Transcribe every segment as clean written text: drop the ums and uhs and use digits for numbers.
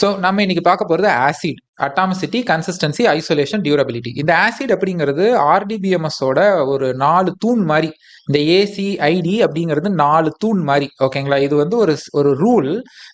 So நம்ம இன்னைக்கு பார்க்க போகிறது acid, atomicity, consistency, isolation, durability. இந்த ஆசிட் அப்படிங்கிறது ஆர்டிபிஎம்எஸோட ஒரு 4 தூண் மாதிரி. இந்த ஏசி ஐடி அப்படிங்கிறது 4 தூண் மாதிரி. ஓகேங்களா? இது வந்து ஒரு rule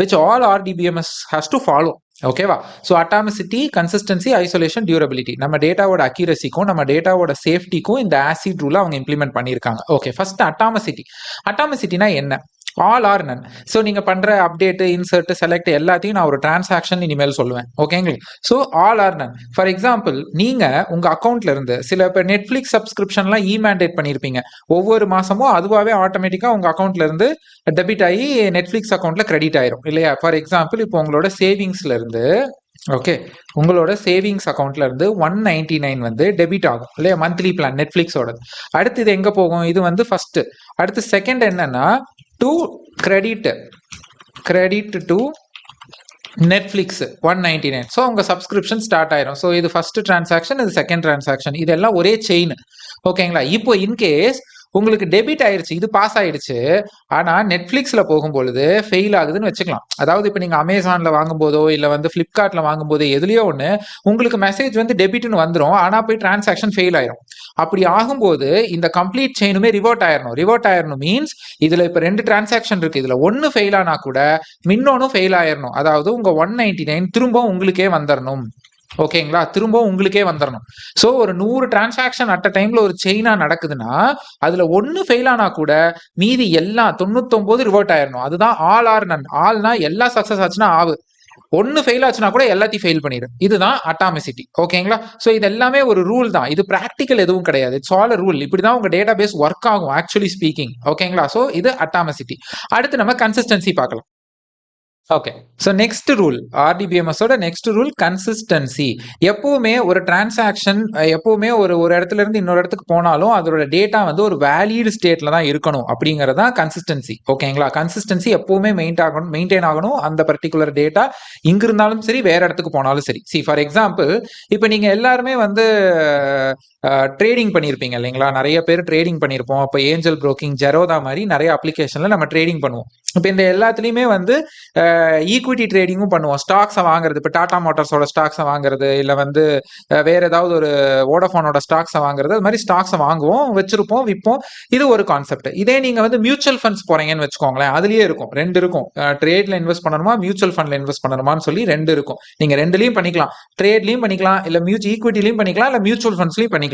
which all RDBMS has to follow. ஓகேவா? So atomicity, consistency, isolation, durability, நம்ம டேட்டாவோட அக்யூரசிக்கும் நம்ம டேட்டாவோட சேஃப்டிக்கும் இந்த ஆசிட் ரூலை அவங்க இம்ப்ளிமெண்ட் பண்ணியிருக்காங்க. Okay, first atomicity. அட்டாமிசிட்டினா என்ன? All are none. ஸோ நீங்க பண்ற அப்டேட், இன்சர்ட், செலக்ட் எல்லாத்தையும் நான் ஒரு டிரான்சாக்ஷன் இனிமேல் சொல்லுவேன். ஓகேங்களா? So all are none. For example, நீங்க உங்க அக்கௌண்ட்ல இருந்து சில இப்போ நெட்ஃபிளிக்ஸ் சப்ஸ்கிரிப்ஷன்லாம் மேண்டேட் பண்ணியிருப்பீங்க. ஒவ்வொரு மாசமும் அதுவாகவே ஆட்டோமேட்டிக்கா உங்க அக்கௌண்ட்ல இருந்து டெபிட் ஆகி நெட்ஃபிளிக்ஸ் அக்கௌண்ட்ல கிரெடிட் ஆயிரும் இல்லையா? ஃபார் எக்ஸாம்பிள், இப்போ உங்களோட சேவிங்ஸ்ல இருந்து ஓகே உங்களோட சேவிங்ஸ் அக்கௌண்ட்ல இருந்து 199 வந்து டெபிட் ஆகும் இல்லையா? மந்த்லி பிளான் நெட்ஃபிளிக்ஸோட. அடுத்து இது எங்க போகும்? இது வந்து ஃபர்ஸ்ட். அடுத்து செகண்ட் என்னன்னா to credit to Netflix 199. So உங்க சப்ஸ்கிரிப்ஷன் ஸ்டார்ட் ஆயிரும். ஸோ இது ஃபர்ஸ்ட் டிரான்சாக்ஷன், இது செகண்ட் டிரான்சாக்ஷன், இதெல்லாம் ஒரே செயின். ஓகேங்களா? இப்போ இன்கேஸ் உங்களுக்கு டெபிட் ஆயிருச்சு, இது பாஸ் ஆயிடுச்சு, ஆனா நெட்ஃபிளிக்ஸ்ல போகும்பொழுது ஃபெயில் ஆகுதுன்னு வச்சுக்கலாம். அதாவது இப்போ நீங்க அமேசான்ல வாங்கும்போதோ இல்ல வந்து பிளிப்கார்ட்ல வாங்கும்போதோ எதுலயோ ஒன்று உங்களுக்கு மெசேஜ் வந்து டெபிட்னு வந்துடும், ஆனா போய் டிரான்சாக்ஷன் ஃபெயில் ஆயிரும். அப்படி ஆகும்போது இந்த கம்ப்ளீட் செயினுமே ரிவர்ட் ஆயிரணும். ரிவர்ட் ஆயிரணும் மீன்ஸ் இதுல இப்ப 2 டிரான்சாக்ஷன் இருக்கு, இதுல ஒன்னு ஃபெயில் ஆனா கூட இன்னொன்னு ஃபெயில் ஆயிரணும். அதாவது உங்க 199 திரும்ப உங்களுக்கே வந்துடணும். ஓகேங்களா? திரும்பவும் உங்களுக்கே வந்துடணும். ஸோ ஒரு 100 டிரான்சாக்ஷன் அட் அ டைம்ல ஒரு செயினா நடக்குதுன்னா அதுல ஒன்னு ஃபெயில் ஆனா கூட மீதி எல்லாம் 99 ரிவர்ட் ஆயிரணும். அதுதான் ஆல் ஆர் நன். ஆல்னா எல்லா சக்சஸ் ஆச்சுன்னா ஆவு, ஒன்னு ஃபெயில் ஆச்சுன்னா கூட எல்லாத்தையும் ஃபெயில் பண்ணிடும். இதுதான் அட்டாமிசிட்டி. ஓகேங்களா? ஸோ இது எல்லாமே ஒரு ரூல் தான், இது பிராக்டிக்கல் எதுவும் கிடையாது. It's all rule. இப்படிதான் உங்க டேட்டா பேஸ் ஒர்க் ஆகும் ஆக்சுவலி ஸ்பீக்கிங். ஓகேங்களா? ஸோ இது அட்டாமிசிட்டி. அடுத்து நம்ம கன்சிஸ்டன்சி பார்க்கலாம். ஓகே, ஸோ நெக்ஸ்ட் ரூல், ஆர்டிபிஎம்எஸோட நெக்ஸ்ட் ரூல் கன்சிஸ்டன்சி. எப்பவுமே ஒரு டிரான்சாக்ஷன் எப்பவுமே ஒரு இடத்துல இருந்து இன்னொரு இடத்துக்கு போனாலும் அதோட டேட்டா வந்து ஒரு வேலிட் ஸ்டேட்ல தான் இருக்கணும் அப்படிங்கிறது தான் கன்சிஸ்டன்சி. ஓகேங்களா? கன்சிஸ்டன்சி எப்பவுமே மெயின்டைன் ஆகணும். அந்த பர்டிகுலர் டேட்டா இங்க இருந்தாலும் சரி, வேற இடத்துக்கு போனாலும் சரி. சி ஃபார் எக்ஸாம்பிள், இப்போ நீங்க எல்லாருமே வந்து ட்ரேடிங் பண்ணியிருப்பீங்க இல்லைங்களா? நிறைய பேர் ட்ரேடிங் பண்ணியிருப்போம். அப்போ ஏஞ்சல் புரோக்கிங், ஜெரோதா மாதிரி நிறைய அப்ளிகேஷன்ல நம்ம ட்ரேடிங் பண்ணுவோம். இப்போ இந்த எல்லாத்துலேயுமே வந்து ஈக்விட்டி ட்ரேடிங்கும் பண்ணுவோம். ஸ்டாக்ஸை வாங்குறது, இப்போ டாடா மோட்டார்ஸோட ஸ்டாக்ஸை வாங்குறது, இல்லை வந்து வேற ஏதாவது ஒரு வோடஃபோனோட ஸ்டாக்ஸை வாங்குறது, அது மாதிரி ஸ்டாக்ஸை வாங்குவோம், வச்சிருப்போம், விற்போம். இது ஒரு கான்செப்ட். இதே நீங்க வந்து மியூச்சுவல் ஃபண்ட்ஸ் போறீங்கன்னு வச்சுக்கோங்களேன், அதுலயே இருக்கும், 2 இருக்கும். ட்ரேட்ல இன்வெஸ்ட் பண்ணணுமா, மியூச்சுவல் ஃபண்ட்ல இன்வெஸ்ட் பண்ணணுமான்னு சொல்லி 2 இருக்கும். நீங்க 2லயும் பண்ணிக்கலாம். ட்ரேட்லயும் பண்ணிக்கலாம், இல்ல ஈக்விட்டிலையும் பண்ணிக்கலாம், இல்ல மியூச்சுவல் ஃபண்ட்ஸ்லயும் பண்ணிக்கலாம்.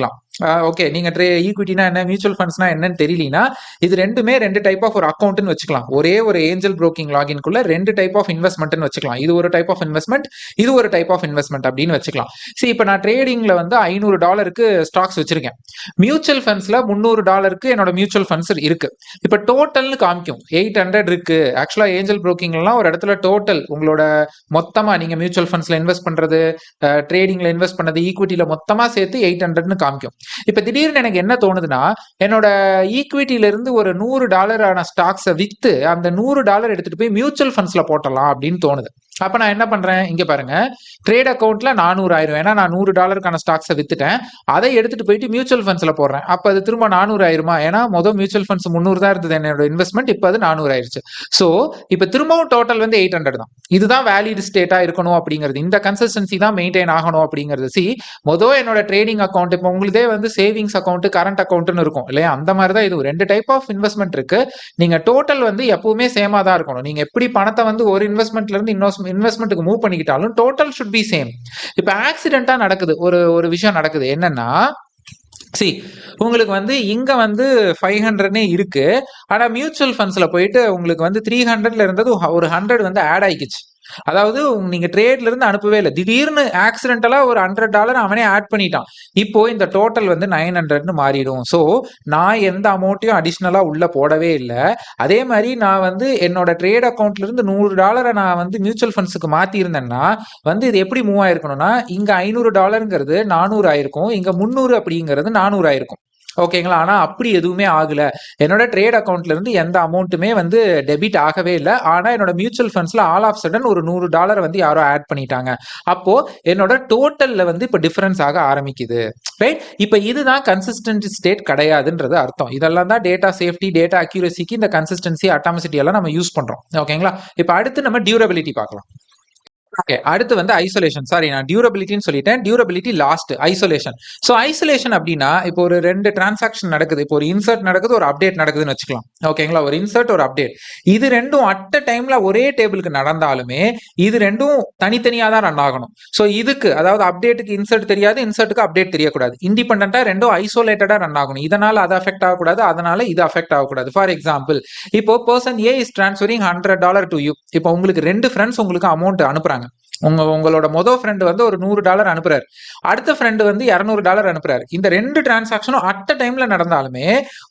ஓகே, நீங்க ஈக்விட்டினா என்ன, மியூச்சுவல் ஃபண்ட்ஸ்னா என்னன்னு தெரியலனா இது ரெண்டுமே 2 டைப் ஆஃப் ஒரு அக்கௌண்ட்னு வச்சுக்கலாம். ஒரே ஒரு ஏஞ்சல் புரோக்கிங் லாகின்குள்ள 2 டைப் ஆஃப் இன்வெஸ்ட்மெண்ட்னு வச்சுக்கலாம். இது ஒரு டைப் ஆஃப் இன்வெஸ்ட்மெண்ட், இது ஒரு டைப் ஆஃப் இன்வெஸ்ட்மெண்ட் அப்படின்னு வச்சுக்கலாம். சரி, இப்போ நான் ட்ரேடிங்ல வந்து $500 ஸ்டாக்ஸ் வச்சிருக்கேன். மியூச்சுவல் ஃபண்ட்ஸ்ல $300 என்னோட மியூச்சுவல் ஃபண்ட்ஸ் இருக்கு. இப்போ டோட்டல்னு காமிக்கும் 800 இருக்கு. ஆக்சுவலா ஏஞ்சல் புரோக்கிங்லாம் ஒரு இடத்துல டோட்டல் உங்களோட மொத்தமா நீங்க மியூச்சுவல் ஃபண்ட்ஸ்ல இன்வெஸ்ட் பண்றது, ட்ரேடிங்ல இன்வெஸ்ட் பண்ணது, ஈக்விட்டில மொத்தமா சேர்த்து 800ன்னு காமிக்கும். இப்ப திடீர்னு எனக்கு என்ன தோணுதுன்னா, என்னோட ஈக்விட்டில இருந்து ஒரு $100 ஸ்டாக்ஸை வித்து அந்த $100 எடுத்துட்டு போய் மியூச்சுவல் ஃபண்ட்ஸ்ல போட்டலாம் அப்படின்னு தோணுது. அப்ப நான் என்ன பண்றேன், இங்க பாருங்க, ட்ரேட் அக்கௌண்ட்ல 400 ஆயிரும். ஏன்னா நான் $100 ஸ்டாக்ஸை வித்துட்டேன், அதை எடுத்துட்டு போயிட்டு மியூச்சுவல் ஃபண்ட்ஸ்ல போடுறேன். அப்ப அது திரும்ப 400 ஆயிருமா? ஏன்னா முதல் மியூச்சுவல் ஃபண்ட்ஸ் 300 தான் இருந்தது என்னோட இன்வெஸ்ட்மெண்ட், இப்ப அது 400 ஆயிருச்சு. சோ இப்ப திரும்பவும் டோட்டல் வந்து 800 தான். இதுதான் வேலிட் ஸ்டேட்டா இருக்கணும் அப்படிங்கிறது. இந்த கன்சிஸ்டன்சி தான் மெயின்டைன் ஆகணும் அப்படிங்கிறது. முதல் என்னோட ட்ரேடிங் அக்கௌண்ட், இப்போ உங்களுதே வந்து சேவிங்ஸ் அக்கௌண்ட், கரண்ட் அக்கௌண்ட்னு இருக்கும் இல்லையா? அந்த மாதிரி தான் இது 2 டைப் ஆஃப் இன்வெஸ்ட்மெண்ட் இருக்கு. நீங்க டோட்டல் வந்து எப்பவுமே சேமா தான் இருக்கணும். நீங்க எப்படி பணத்தை வந்து ஒரு இன்வெஸ்ட்மெண்ட்ல இருந்து இன்வெஸ்ட்மெண்ட்டுக்கு மூவ் பண்ணிக்கிட்டாலும் டோட்டல் ஷுட் பி சேம். இப்ப ஆக்சிடென்ட்டா நடக்குது, ஒரு விஷயம் நடக்குது. என்னன்னா, உங்களுக்கு வந்து இங்க வந்து 500 இருக்கு, ஆனா மியூச்சுவல் ஃபண்ட்ஸ்ல போயிட்டு உங்களுக்கு வந்து 300ல இருந்தது ஒரு 100 வந்து ஆட் ஆயிடுச்சு. அதாவது நீங்க ட்ரேட்ல இருந்து அனுப்பவே இல்லை, திடீர்னு ஆக்சிடென்டலா ஒரு $100 அவனே ஆட் பண்ணிட்டான். இப்போ இந்த டோட்டல் வந்து 900ன்னு மாறிடும். ஸோ நான் எந்த அமௌண்ட்டையும் அடிஷ்னலா உள்ள போடவே இல்லை. அதே மாதிரி நான் வந்து என்னோட ட்ரேட் அக்கௌண்ட்ல இருந்து $100 நான் வந்து மியூச்சுவல் ஃபண்ட்ஸுக்கு மாத்தி இருந்தேன்னா வந்து இது எப்படி மூவ் ஆயிருக்கணும்னா, இங்க $500ங்கிறது 400 ஆயிருக்கும், இங்க 300 அப்படிங்கிறது 400 ஆயிருக்கும். ஓகேங்களா? ஆனா அப்படி எதுவுமே ஆகல. என்னோட ட்ரேட் அக்கௌண்ட்ல இருந்து எந்த அமௌண்ட்டுமே வந்து டெபிட் ஆகவே இல்லை. ஆனா என்னோட மியூச்சுவல் ஃபண்ட்ஸ்ல ஆல் ஆஃப் சடன் ஒரு $100 வந்து யாரோ ஆட் பண்ணிட்டாங்க. அப்போ என்னோட டோட்டல்ல வந்து இப்ப டிஃபரன்ஸ் ஆக ஆரம்பிக்குது. ரைட்? இப்ப இதுதான் கன்சிஸ்டன்ட் ஸ்டேட் கிடையாதுன்றது அர்த்தம். இதெல்லாம் தான் டேட்டா சேஃப்டி, டேட்டா அக்யூரசிக்கு இந்த கன்சிஸ்டன்சி, அட்டாமிசிட்டி எல்லாம் நம்ம யூஸ் பண்றோம். ஓகேங்களா? இப்ப அடுத்து நம்ம டியூரபிலிட்டி பார்க்கலாம். ஓகே. அடுத்து வந்து ஐசோலேஷன். சாரி நான் டியூரபிலிட்டின்னு சொல்லிட்டேன். Durability last. Isolation. So isolation அப்டின்னா, இப்போ ஒரு 2 டிரான்சாக்ஷன் நடக்குது. இப்போ ஒரு இன்சர்ட் நடக்குது, ஒரு அப்டேட் நடக்குதுன்னு வச்சுக்கலாம். ஓகேங்களா? ஒரு இன்சர்ட், ஒரு அப்டேட். இது 2ம் அட் அ டைம்ல ஒரே டேபிளுக்கு நடந்தாலுமே, இது 2ம் தனித்தனியா தான் ரன் ஆகணும். ஸோ இதுக்கு அதாவது அப்டேட்டுக்கு இன்சர்ட் தெரியாது, இன்சர்ட்டுக்கு அப்டேட் தெரியக்கூடாது. இண்டிபெண்டன்ட்டா 2ம் ஐசோலேட்டடா ரன் ஆகணும். இதனால அது அஃபெக்ட் ஆகக்கூடாது, அதனால இது அஃபெக்ட் ஆகக்கூடாது. ஃபார் எக்ஸாம்பிள், இப்போ person A is transferring $100 to you. இப்போ உங்களுக்கு 2 ஃப்ரெண்ட்ஸ் உங்களுக்கு அமௌண்ட் அனுப்புறாங்க. உங்களோட மொதல் ஃப்ரெண்டு வந்து ஒரு $100 அனுப்புறாரு. அடுத்த ஃப்ரெண்டு வந்து $200 அனுப்புறாரு. இந்த 2 டிரான்சாக்ஷனும் அட் அ டைம்ல நடந்தாலுமே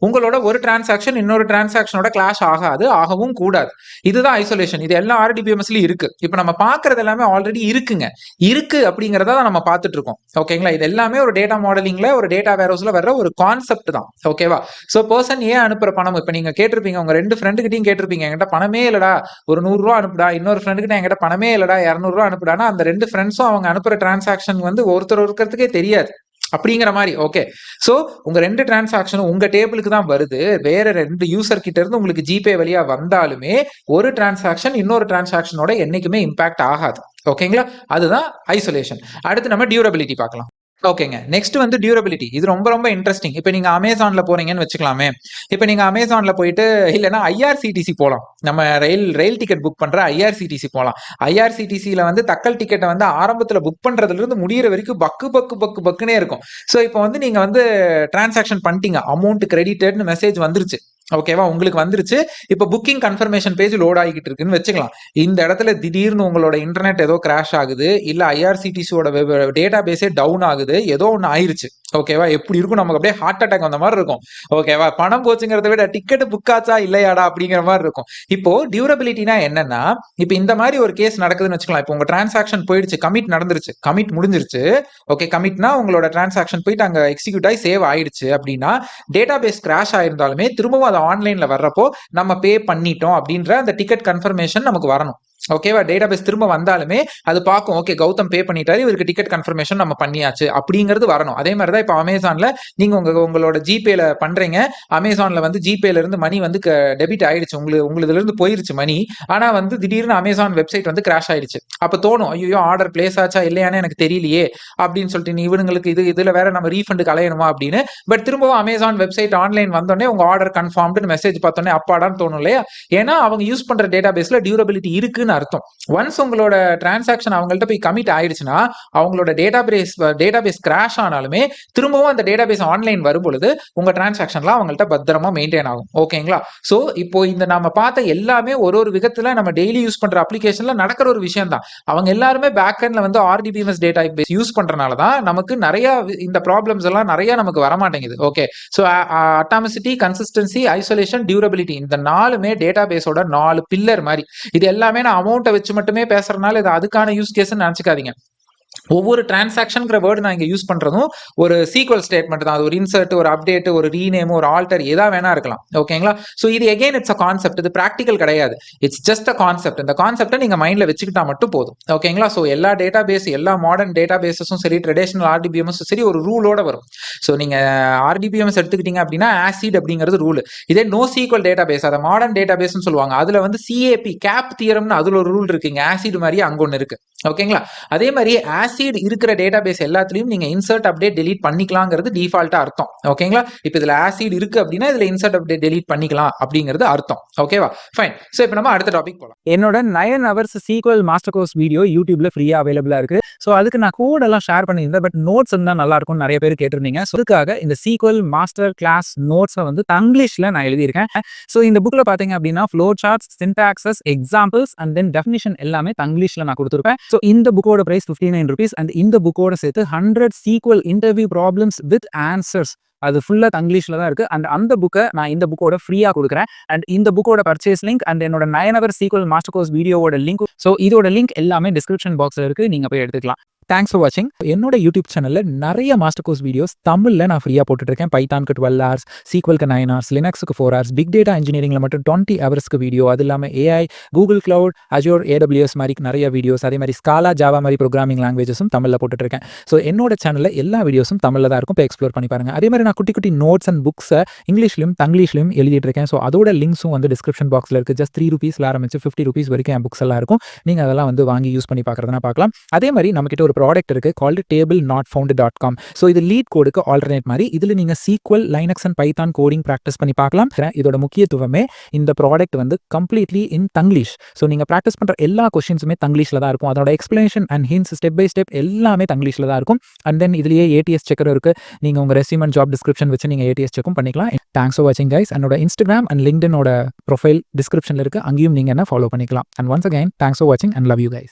உங்களோட ஒரு டிரான்சாக்ஷன் இன்னொரு டிரான்சாக்ஷனோட கிளாஷ் ஆகாது, ஆகவும் கூடாது. இதுதான் ஐசோலேஷன். இது எல்லா ஆர்டிபிஎம்எஸ்லயும் இருக்கு. இப்போ நம்ம பார்க்கறது எல்லாமே ஆல்ரெடி இருக்குங்க. இருக்கு அப்படிங்கறத தான் நம்ம பார்த்துட்டு இருக்கோம். ஓகேங்களா? இது எல்லாமே ஒரு டேட்டா மாடலிங்ல ஒரு டேட்டா வேர்ஹவுஸ்ல வர்ற ஒரு கான்செப்ட் தான். ஓகேவா? ஸோ பர்சன் ஏன் அனுப்புற பணம் இப்போ நீங்க கேட்டிருப்பீங்க, உங்க 2 ஃப்ரெண்டு கிட்டையும் கேட்டிருப்பீங்க, என்கிட்ட பணமே இல்லடா, ஒரு $100 அனுப்புடா, இன்னொரு ஃப்ரெண்டு கிட்ட என்கிட்ட பணமே இல்லடா, $200 அனுப்புடானா அந்த 2 ஃப்ரெண்ட்ஸும் அவங்க அனுப்புற டிரான்சாக்ஷன் வந்து ஒருத்தர் ஒருத்தருக்கே தெரியாது அப்படிங்கிற மாதிரி. ஓகே. சோ உங்க 2 டிரான்சாக்ஷனும் உங்க டேபிளுக்கு தான் வருது. வேற 2 யூசர் கிட்ட இருந்து உங்களுக்கு ஜிபே வழியா வந்தாலுமே ஒரு டிரான்சாக்ஷன் இன்னொரு டிரான்சாக்ஷனோட என்னைக்குமே இம்பாக்ட் ஆகாது. ஓகேங்களா? அதுதான் ஐசோலேஷன். அடுத்து நம்ம டியூரபிலிட்டி பார்க்கலாம். ஓகேங்க. நெக்ஸ்ட் வந்து டியூரபிலிட்டி. இது ரொம்ப ரொம்ப இன்ட்ரெஸ்டிங். இப்போ நீங்க அமேசான்ல போறீங்கன்னு வச்சுக்கலாமே. இப்போ நீங்க அமேசான்ல போயிட்டு இல்லைன்னா ஐஆர்சிடிசி போகலாம். நம்ம ரயில் டிக்கெட் புக் பண்ற ஐஆர்சிடிசி போகலாம். ஐஆர்சிடிசியில வந்து தக்கல் டிக்கெட்டை வந்து ஆரம்பத்துல புக் பண்றதுல இருந்து முடியிற வரைக்கும் பக்குனே இருக்கும். ஸோ இப்போ வந்து நீங்க வந்து டிரான்சாக்ஷன் பண்ணிட்டீங்க, அமௌண்ட் கிரெடிட்டட்னு மெசேஜ் வந்துருச்சு. ஓகேவா? உங்களுக்கு வந்துருச்சு. இப்போ புக்கிங் கன்ஃபர்மேஷன் பேஜ் லோட் ஆகிட்டு இருக்குன்னு வச்சுக்கலாம். இந்த இடத்துல திடீர்னு உங்களோட இன்டர்நெட் ஏதோ கிராஷ் ஆகுது, இல்ல ஐஆர்சிடிசியோட டேட்டா பேஸே டவுன் ஆகுது, ஏதோ ஒன்று ஆயிருச்சு. ஓகேவா? எப்படி இருக்கும், நமக்கு அப்படியே ஹார்ட் அட்டாக் வந்த மாதிரி இருக்கும். ஓகேவா? பணம் போச்சுங்கிறத விட டிக்கெட் புக் ஆச்சா இல்லையாடா அப்படிங்கிற மாதிரி இருக்கும். இப்போ டியூரபிலிட்டினா என்னன்னா, இப்போ இந்த மாதிரி ஒரு கேஸ் நடக்குதுன்னு வச்சுக்கலாம். இப்போ உங்க டிரான்சாக்ஷன் போயிடுச்சு, கமிட் நடந்துருச்சு, கமிட் முடிஞ்சிருச்சு. ஓகே, கமிட்னா உங்களோட டிரான்சாக்ஷன் போயிட்டு அங்க எக்ஸிக்யூட் ஆகி சேவ் ஆயிடுச்சு அப்படின்னா, டேட்டா பேஸ் கிராஷ் ஆயிருந்தாலுமே திரும்பவும் அது ஆன்லைன்ல வர்றப்போ நம்ம பே பண்ணிட்டோம் அப்படின்ற அந்த டிக்கெட் கன்ஃபர்மேஷன் நமக்கு வரணும். ஓகேவா? டேட்டாபேஸ் திரும்ப வந்தாலுமே அது பார்க்கும், ஓகே கௌதம் பே பண்ணிட்டாரு, இவருக்கு டிக்கெட் கன்ஃபர்மேஷன் நம்ம பண்ணியாச்சு அப்படிங்கிறது வரணும். அதே மாதிரி தான் இப்போ அமேசான்ல நீங்க உங்களோட ஜிபேல பண்றீங்க, அமேசான்ல வந்து ஜிபேல இருந்து மணி வந்து டெபிட் ஆயிடுச்சு, உங்களுதுல இருந்து போயிருச்சு மணி. ஆனா வந்து திடீர்னு அமேசான் வெப்சைட் வந்து கிராஷ் ஆயிடுச்சு. அப்ப தோணும், ஐயோ ஆர்டர் பிளேஸ் ஆச்சா இல்லையானே எனக்கு தெரியலையே அப்படின்னு சொல்லிட்டு, நீ இவங்களுக்கு இதுல வேற நம்ம ரீஃபண்டுக்கு அலையணுமா அப்படின்னு. பட் திரும்பவும் அமேசான் வெப்சைட் ஆன்லைன் வந்தோடனே உங்க ஆர்டர் கன்ஃபார்ம்டு மெசேஜ் பார்த்தோன்னே அப்பாடான்னு தோணும் இல்லையா? ஏன்னா அவங்க யூஸ் பண்ற டேட்டாபேஸ்ல டியூரபிலிட்டி இருக்குன்னு அர்த்தம். ஒன்ஸ் உங்களோட டிரான்சாக்ஷன் அவங்கள்ட்ட போய் கமிட் ஆயிடுச்சுன்னா, அவங்களோட டேட்டாபேஸ் கிராஷ் ஆனாலுமே திரும்பவும் அந்த டேட்டாபேஸ் ஆன்லைன் வரும் பொழுது உங்க டிரான்சாக்ஷன்லாம் அவங்கள்ட்ட பத்திரமா மெயின்டைன் ஆகும். ஓகேங்களா? சோ இப்போ இந்த நம்ம பார்த்த எல்லாமே ஒரு விதத்துல நம்ம டெய்லி யூஸ் பண்ற அப்ளிகேஷன்ல நடக்கிற ஒரு விஷயம் தான். அவங்க எல்லாருமே பேக் எண்ட்ல வந்து ஆர்டிபிஎம்எஸ் டேட்டா பேஸ் யூஸ் பண்றனால தான் நமக்கு நிறைய இந்த ப்ராப்ளம்ஸ் எல்லாம் நிறைய நமக்கு வரமாட்டேங்குது. Okay. So atomicity, consistency, isolation, durability, இந்த 4மே டேட்டா பேஸோட 4 பில்லர் மாதிரி. இது எல்லாமே நான் அமௌண்ட்டை வச்சு மட்டுமே பேசுறதுனால இது அதுக்கான யூஸ் கேஸ்ன்னு நினைச்சுக்காதீங்க. ஒவ்வொரு டிரான்சாக்ஷன்ங்கிற வேர்டு நான் இங்க யூஸ் பண்றதும் ஒரு சீக்வல் ஸ்டேட்மெண்ட் தான். அது ஒரு இன்சர்ட், ஒரு அப்டேட், ஒரு ரீநேம், ஒரு ஆல்டர் எதா வேணா இருக்கலாம். ஓகேங்களா? சோ இது அகைன் இட்ஸ் அ கான்செப்ட். இது பிராக்டிகல் கிடையாது. It's just a concept. இந்த கான்செப்டை நீங்க மைண்ட்ல வச்சுக்கிட்டா மட்டும் போதும். ஓகேங்களா? சோ எல்லா டேட்டா பேஸ், எல்லா மாடர்ன் டேட்டா பேஸஸும் சரி, ட்ரெடிஷனல் ஆர்டிபிஎம்எஸும் சரி, ஒரு ரூலோட வரும். சோ நீங்க ஆர்டிபிஎம்எஸ் எடுத்துக்கிட்டீங்க அப்படின்னா ஆசிட் அப்படிங்கிறது ரூல். இதே நோ சீக்வல் டேட்டா பேஸ், அதை மாடர்ன் டேட்டா பேஸ்னு சொல்லுவாங்க. அதுல வந்து சிஏபி கேப் தியரம்னு அதுல ஒரு ரூல் இருக்குங்க. ஆசிட் மாதிரி அங்க ஒன்று இருக்கு. ஓகேங்களா? அதே மாதிரி ஆசிட் இருக்கிற டேட்டாபேஸ் எல்லாத்துலயும் நீங்க இன்சர்ட் அப்டேட் டெலீட் பண்ணிக்கலாங்கிறது டிஃபால்ட்டா அர்த்தம். ஓகேங்களா? இப்போ இதுல ஆசிட் இருக்கு அப்படின்னா இதுல இன்சர்ட் அப்டேட் டெலீட் பண்ணிக்கலாம் அப்படிங்கிறது அர்த்தம். ஓகேவா? ஃபைன். சோ இப்போ நம்ம அடுத்த டாபிக் போலாம். என்னோட 9 hours SQL master course video யூடியூப்ல ஃப்ரீயா அவைலபிளா இருக்கு. ஸோ அதுக்கு நான் கோட் எல்லாம் ஷேர் பண்ணியிருந்தேன். பட் நோட்ஸ் இருந்தால் நல்லா இருக்கும்னு நிறைய பேர் கேட்டிருந்தீங்க. ஸோ அதுக்காக இந்த சீக்வல் மாஸ்டர் கிளாஸ் நோட்ஸை வந்து தங்கிலீஷ்ல நான் எழுதியிருக்கேன். ஸோ இந்த புக்ல பாத்தீங்க அப்படின்னா flow charts, syntaxes, examples and then definition எல்லாமே தங்கிலீஷ்ல நான் கொடுத்துருப்பேன். ஸோ இந்த புக்கோட பிரைஸ் ₹59 அண்ட் இந்த புக்கோட சேர்த்து 100 SQL interview problems with answers, அது ஃபுல்லா தங்கிலீஷ்ல தான் இருக்கு. அண்ட் அந்த புக்கை நான் இந்த புக்கோட ஃப்ரீயா கொடுக்குறேன். அண்ட் இந்த புக்கோட பர்ச்சேஸ் லிங்க் அண்ட் என்னோட 9 hours சீக்வல் மாஸ்டர் கோர்ஸ் வீடியோவோட லிங்க், ஸோ இதோட லிங்க் எல்லாமே டிஸ்கிரிப்ஷன் பாக்ஸ்ல இருக்கு, நீங்க போய் எடுத்துக்கலாம். தேங்க்ஸ் ஃபார் வாட்சிங். என்னோட யூடியூப் சேனலில் நிறைய மாஸ்டர் கோர்ஸ் வீடியோஸ் தமிழில் நான் ஃப்ரீயாக போட்டுட்ருக்கேன். பைத்தானுக்கு 12 hours, சீக்வலுக்கு 9 hours, லினக்ஸுக்கு 4 hours, பிக் டேட்டா இன்ஜினியரிங்கில் மட்டும் 20 ஹவர்ஸ்க்கு வீடியோ, அது இல்லாமல் AI, Google cloud, Azure, AWS மாதிரி நிறைய வீடியோஸ், அதே மாதிரி ஸ்காலா, ஜாவா மாதிரி ப்ரோக்ராமிங் லாங்குவேஜஸும் தமிழில் போட்டுட்ருக்கேன். ஸோ என்னோட சேனலில் எல்லா வீடியோஸும் தமிழில் தான் இருக்கும். இப்போ எக்ஸ்ப்ளோர் பண்ணி பாருங்கள். அதே மாதிரி நான் குட்டி குட்டி நோட்ஸ் அண்ட் புக்ஸை இங்கிலீஷ்லையும் தங்கிலீஷ்லையும் எழுதிட்டு இருக்கேன். ஸோ அதோட லிங்க்ஸும் வந்து டிஸ்கிரிப்ஷன் பாக்ஸில் இருக்குது. ஜஸ்ட் ₹3 ஆரம்பிச்சு ₹50 வரைக்கும் என் புக்ஸ் எல்லாம் இருக்கும். நீங்கள் அதெல்லாம் வந்து வாங்கி யூஸ் பண்ணி பார்க்குறதுனா பார்க்கலாம். அதே மாதிரி நம்மக்கிட்ட ஒரு ப்ராடக்ட் இருக்குது கால்டு tablenotfound.com. ஸோ இது லீட் கோடுக்கு ஆல்டர்னேட் மாதிரி. இதில் நீங்கள் SQL, Linux and Python coding practice பண்ணி பார்க்கலாம். இதோட முக்கியத்துவமே இந்த ப்ராடக்ட் வந்து கம்ப்ளீட்லி இன் தங்கிலீஷ். ஸோ நீங்கள் ப்ராக்டிஸ் பண்ணுற எல்லா கொஸ்டின்ஸுமே தங்கிலீஷில் தான் இருக்கும். அதோட explanation and hints step by step எல்லாமே தங்கிலீஷில் தான் இருக்கும். அண்ட் தென் இதுலேயே ATS செக்கரும் இருக்குது. நீங்கள் உங்கள் ரெஸ்யூம் அண்ட் ஜாப் டிஸ்கிரிப்ஷன் வச்சு நீங்கள் ATS செக்கும் பண்ணிக்கலாம். தேங்க்ஸ் ஃபார் வாட்சிங் கைஸ். என்னோட இன்ஸ்டாகிராம் அண்ட் லிங்க்டினோட ப்ரொஃபைல் டிஸ்கிரிப்ஷனில் இருக்குது. அங்கேயும் நீங்கள் என்ன ஃபாலோ பண்ணிக்கலாம். And once again thanks for வாட்சிங் அண்ட் லவ் யூ கைஸ்.